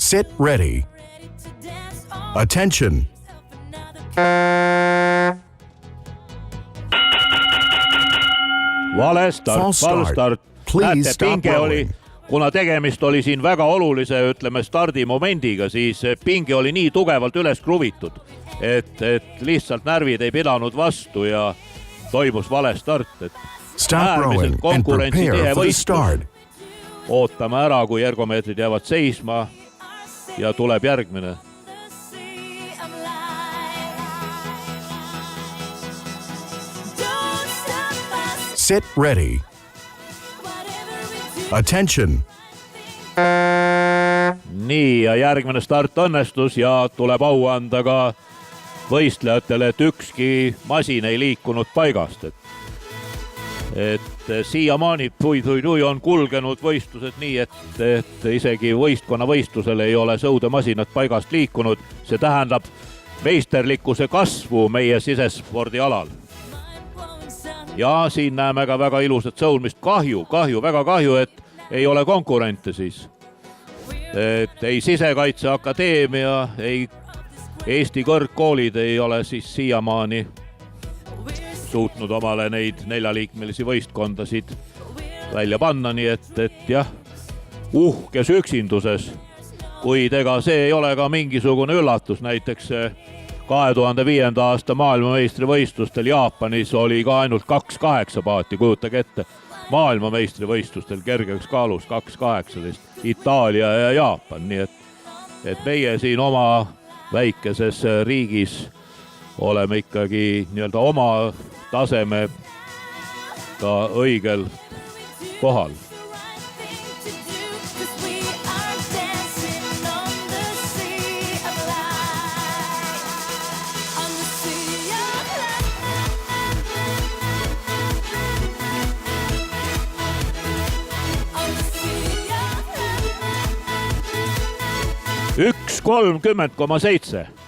Sit ready. Attention. Vale start, False start. Please Näete, stop pinge oli, rolling. kuna tegemist oli siin väga olulise, ütleme, stardimomendiga, siis pinge oli nii tugevalt üles kruvitud, et lihtsalt närvid ei pidanud vastu ja toimus vale start. Stop rowing and prepare for the start. Ootame ära, kui ergomeetrid jäävad seisma ja tuleb järgmine. Sit ready. Attention. Nii, ja järgmine start õnnestus ja tuleb au anda ka võistlejatele, et ükski masin ei liikunud paigast. Et siiamaani on kulgenud võistlused nii, et isegi võistkonna võistlusel ei ole sõudemasinad paigast liikunud. See tähendab meisterlikkuse kasvu meie sisespordi alal. Ja siin näeme ka väga ilusat sõudmist. Väga kahju, et ei ole konkurente siis. Et ei Sisekaitseakadeemia, ei Eesti kõrgkoolid ei ole siis siiamaani suutnud omale neid neljaliikmelisi võistkondasid välja panna, nii et jah, uhkes üksinduses, kuid ega see ei ole ka mingisugune üllatus. Näiteks 2005. aasta maailmameistrivõistlustel Jaapanis oli ka ainult 2,8 paati, kujutage ette, maailmameistrivõistlustel kergeks kaalus 2,18, Itaalia ja Jaapan, nii et meie siin oma väikeses riigis oleme ikkagi nii-öelda oma taseme ka õigel kohal. Üks 30,7.